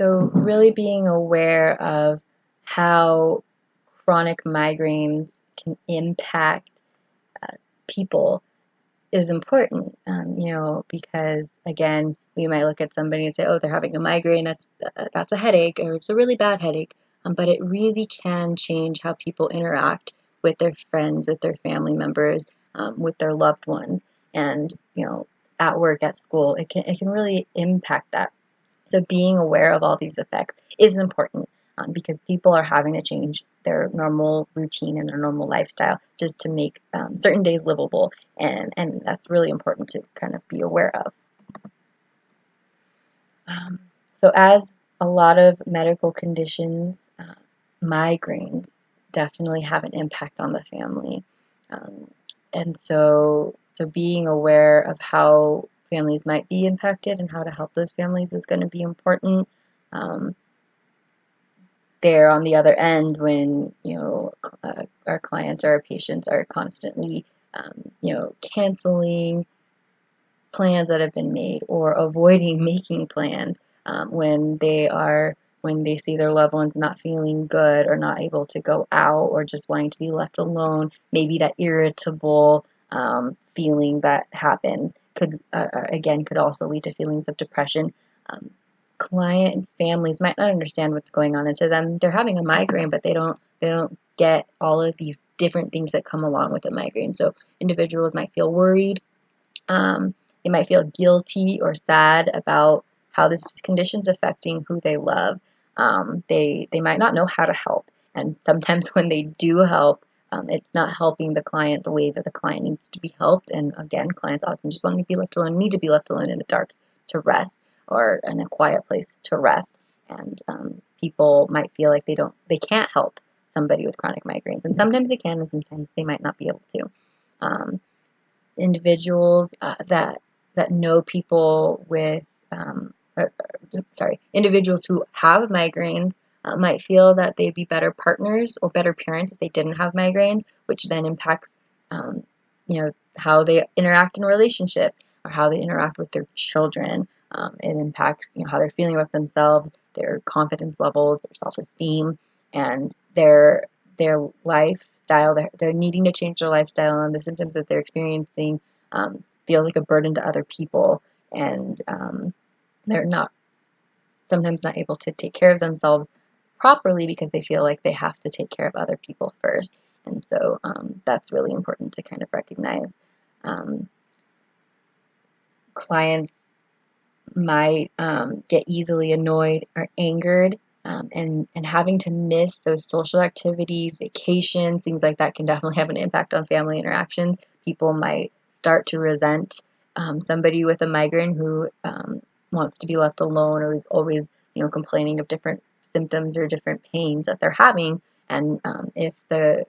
So really being aware of how chronic migraines can impact people is important, because again, we might look at somebody and say, oh, they're having a migraine, that's a headache, or it's a really bad headache, but it really can change how people interact with their friends, with their family members, with their loved ones, and at work, at school, it can really impact that. So being aware of all these effects is important, because people are having to change their normal routine and their normal lifestyle just to make certain days livable, and that's really important to kind of be aware of. Um, so as a lot of medical conditions, migraines definitely have an impact on the family. Um, and so being aware of how families might be impacted and how to help those families is going to be important. Um, there on the other end, when our clients or our patients are constantly canceling plans that have been made or avoiding making plans, when they see their loved ones not feeling good or not able to go out or just wanting to be left alone, maybe that irritable feeling that happens could also lead to feelings of depression. Clients, families might not understand what's going on, and to them, they're having a migraine, but they don't get all of these different things that come along with a migraine. So individuals might feel worried. They might feel guilty or sad about how this condition's affecting who they love. They might not know how to help, and sometimes when they do help, it's not helping the client the way that the client needs to be helped. And again, clients often just want to be left alone, need to be left alone in the dark to rest, or in a quiet place to rest. And people might feel like they can't help somebody with chronic migraines, and sometimes they can, and sometimes they might not be able to. Individuals that know people with individuals who have migraines might feel that they'd be better partners or better parents if they didn't have migraines, which then impacts how they interact in relationships or how they interact with their children. It impacts how they're feeling about themselves, their confidence levels, their self-esteem, and their lifestyle. They're needing to change their lifestyle, and the symptoms that they're experiencing feel like a burden to other people, and they're sometimes not able to take care of themselves properly because they feel like they have to take care of other people first. And so that's really important to kind of recognize. Clients might get easily annoyed or angered, and having to miss those social activities, vacations, things like that can definitely have an impact on family interactions. People might start to resent somebody with a migraine who wants to be left alone or is always complaining of different symptoms or different pains that they're having. And if the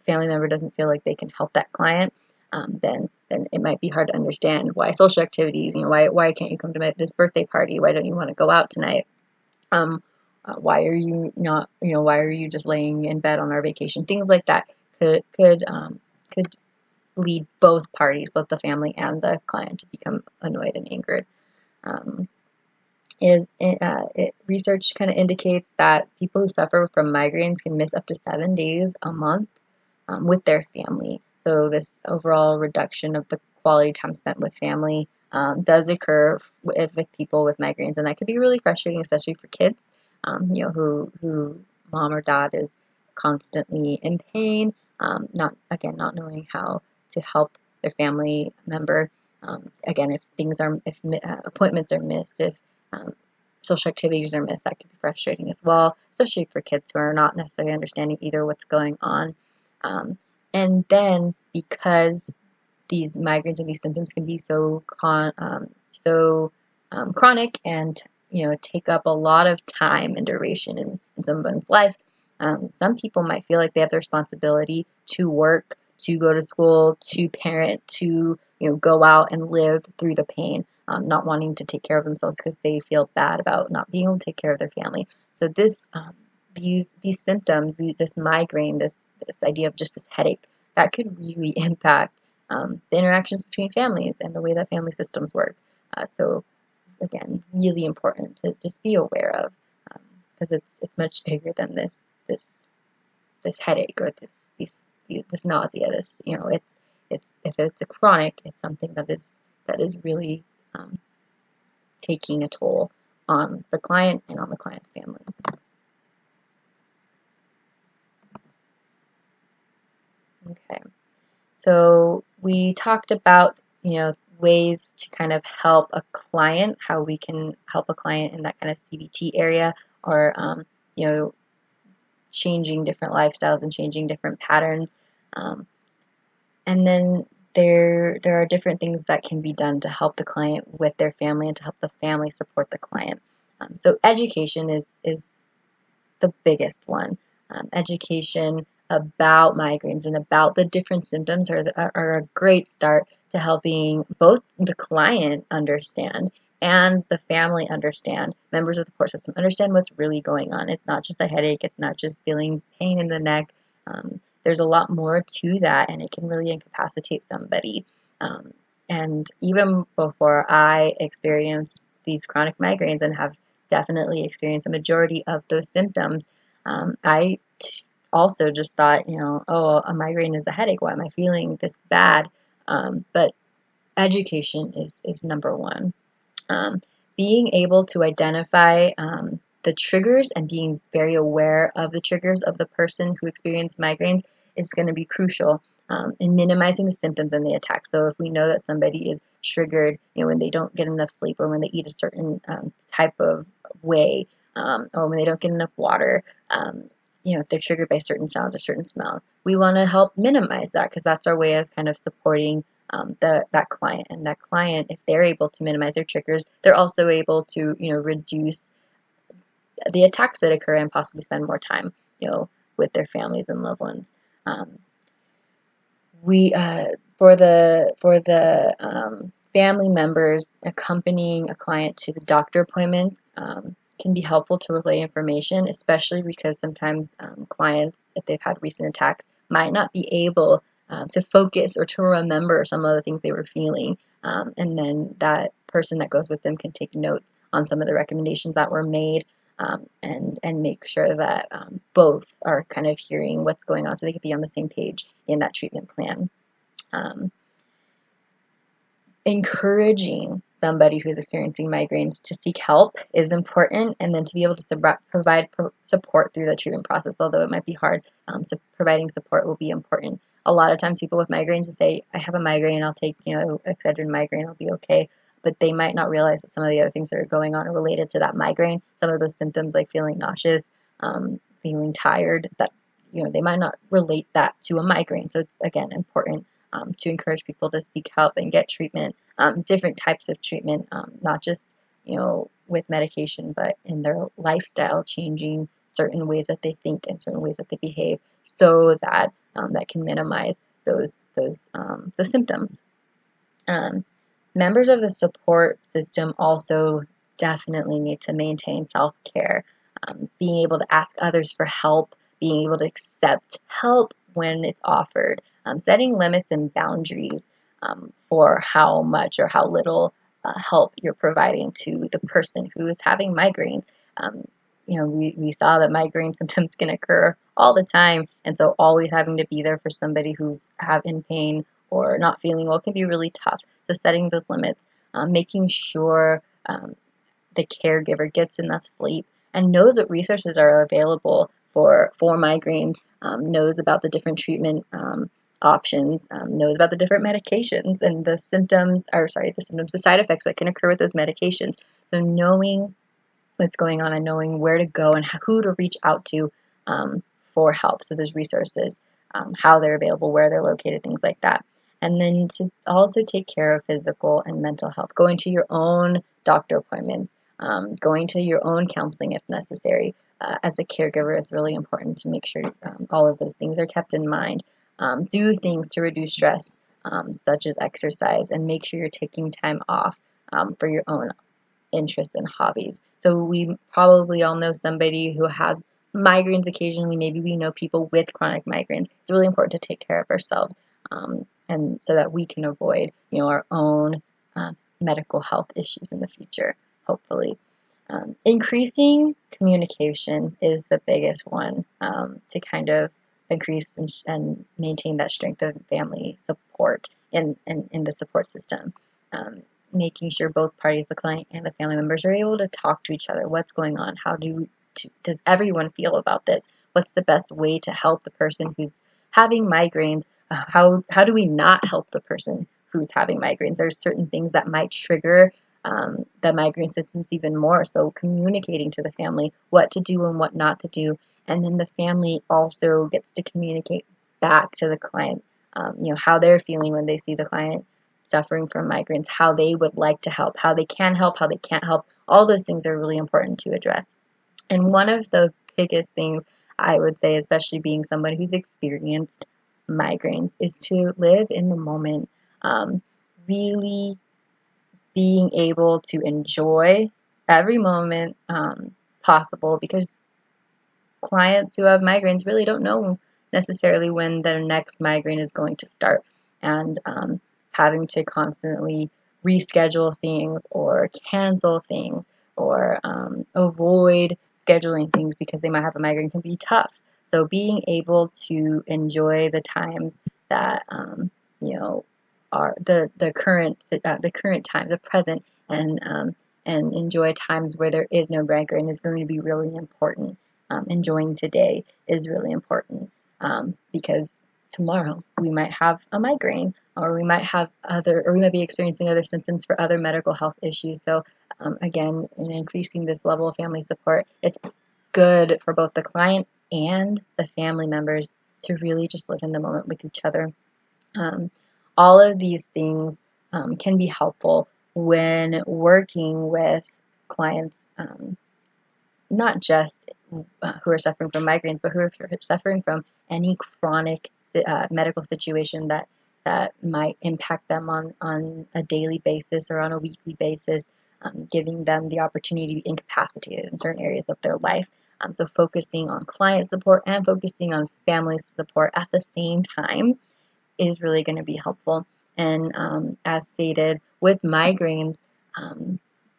family member doesn't feel like they can help that client, then it might be hard to understand why social activities, why can't you come to this birthday party? Why don't you want to go out tonight? Why are you not, why are you just laying in bed on our vacation? Things like that could lead both parties, both the family and the client, to become annoyed and angered. Research kind of indicates that people who suffer from migraines can miss up to 7 days a month with their family. So this overall reduction of the quality time spent with family does occur with people with migraines, and that can be really frustrating, especially for kids, who mom or dad is constantly in pain, not knowing how to help their family member. Again, if appointments are missed, if social activities are missed, that can be frustrating as well, especially for kids who are not necessarily understanding either what's going on. And then, because these migraines and these symptoms can be so chronic and take up a lot of time and duration in someone's life, some people might feel like they have the responsibility to work, to go to school, to parent, to go out and live through the pain, not wanting to take care of themselves because they feel bad about not being able to take care of their family. So these symptoms, this migraine, this idea of just this headache, that could really impact the interactions between families and the way that family systems work. So again, really important to just be aware of. because it's much bigger than this headache or this nausea. This, it's if it's a chronic, it's something that is really taking a toll on the client and on the client's family. Okay, so we talked about, ways to kind of help a client, how we can help a client in that kind of CBT area, or changing different lifestyles and changing different patterns. And then there are different things that can be done to help the client with their family and to help the family support the client. So education is the biggest one. Education about migraines and about the different symptoms are a great start to helping both the client understand and the family understand, members of the support system understand what's really going on. It's not just a headache, it's not just feeling pain in the neck. There's a lot more to that, and it can really incapacitate somebody. And even before I experienced these chronic migraines and have definitely experienced a majority of those symptoms, I also just thought, oh, a migraine is a headache. Why am I feeling this bad? But education is number one. Being able to identify the triggers and being very aware of the triggers of the person who experienced migraines is going to be crucial in minimizing the symptoms and the attacks. So if we know that somebody is triggered, when they don't get enough sleep or when they eat a certain type of way, or when they don't get enough water, if they're triggered by certain sounds or certain smells, we want to help minimize that, because that's our way of kind of supporting that client. And that client, if they're able to minimize their triggers, they're also able to reduce the attacks that occur and possibly spend more time with their families and loved ones. For the family members, accompanying a client to the doctor appointments can be helpful to relay information, especially because sometimes clients, if they've had recent attacks, might not be able to focus or to remember some of the things they were feeling. And then that person that goes with them can take notes on some of the recommendations that were made, and make sure that both are kind of hearing what's going on so they could be on the same page in that treatment plan. Encouraging somebody who's experiencing migraines to seek help is important, and then to be able to provide support through the treatment process, although it might be hard, so providing support will be important. A lot of times people with migraines will say, I have a migraine, I'll take Excedrin migraine, I'll be okay. But they might not realize that some of the other things that are going on are related to that migraine. Some of those symptoms, like feeling nauseous, feeling tired, that they might not relate that to a migraine. So it's, again, important to encourage people to seek help and get treatment, different types of treatment, not just with medication, but in their lifestyle, changing certain ways that they think and certain ways that they behave, so that that can minimize those the symptoms. Members of the support system also definitely need to maintain self-care, being able to ask others for help, being able to accept help when it's offered, setting limits and boundaries for how much or how little help you're providing to the person who is having migraines. We saw that migraine symptoms can occur all the time, and so always having to be there for somebody who's in pain or not feeling well can be really tough. So setting those limits, making sure the caregiver gets enough sleep and knows what resources are available for migraines, knows about the different treatment options, knows about the different medications and the side effects that can occur with those medications. So knowing what's going on and knowing where to go and who to reach out to for help. So there's resources, how they're available, where they're located, things like that. And then to also take care of physical and mental health, going to your own doctor appointments, going to your own counseling if necessary. As a caregiver, it's really important to make sure all of those things are kept in mind. Do things to reduce stress, such as exercise, and make sure you're taking time off for your own interests and hobbies. So we probably all know somebody who has migraines occasionally. Maybe we know people with chronic migraines. It's really important to take care of ourselves, and so that we can avoid our own medical health issues in the future, hopefully. Increasing communication is the biggest one to kind of increase and maintain that strength of family support in the support system. Making sure both parties, the client and the family members, are able to talk to each other. What's going on? Does everyone feel about this? What's the best way to help the person who's having migraines? How do we not help the person who's having migraines? There's certain things that might trigger the migraine symptoms even more. So communicating to the family what to do and what not to do, and then the family also gets to communicate back to the client, how they're feeling when they see the client suffering from migraines, how they would like to help, how they can help, how they can't help. All those things are really important to address. And one of the biggest things I would say, especially being someone who's experienced migraines, is to live in the moment. Really being able to enjoy every moment possible, because clients who have migraines really don't know necessarily when their next migraine is going to start, and having to constantly reschedule things or cancel things or avoid scheduling things because they might have a migraine can be tough. So being able to enjoy the times that you know are the current time, the present, and enjoy times where there is no migraine is going to be really important. Enjoying today is really important because tomorrow we might have a migraine, or we might be experiencing other symptoms for other medical health issues. So again, in increasing this level of family support, it's good for both the client and the family members to really just live in the moment with each other. Um, all of these things can be helpful when working with clients, not just who are suffering from migraines, but who are suffering from any chronic medical situation that might impact them on a daily basis or on a weekly basis, giving them the opportunity to be incapacitated in certain areas of their life. So focusing on client support and focusing on family support at the same time is really going to be helpful. And as stated, with migraines,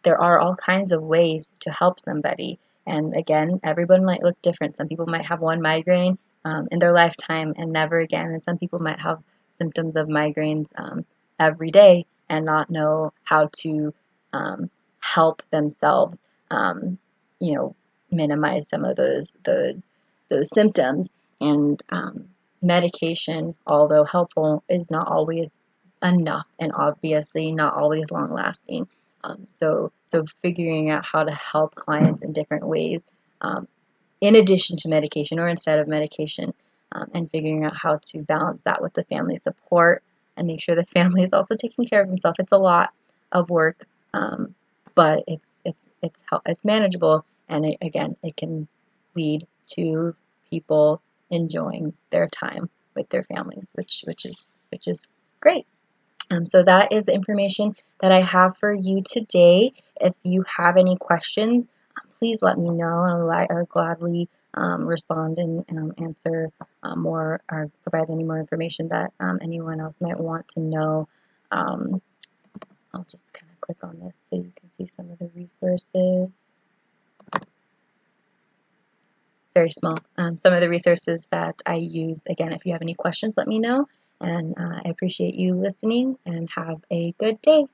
there are all kinds of ways to help somebody. And again, everyone might look different. Some people might have one migraine in their lifetime and never again. And some people might have symptoms of migraines every day and not know how to help themselves, minimize some of those symptoms. And medication, although helpful, is not always enough, and obviously not always long lasting. So figuring out how to help clients in different ways, in addition to medication or instead of medication, and figuring out how to balance that with the family support and make sure the family is also taking care of themselves. It's a lot of work, but it's manageable, and it can lead to people enjoying their time with their families, which is great. So that is the information that I have for you today. If you have any questions, please let me know, and I'll gladly respond and answer more or provide any more information that anyone else might want to know. I'll just kind of click on this so you can see some of the resources. Very small. Some of the resources that I use. Again, if you have any questions, let me know. And I appreciate you listening, and have a good day.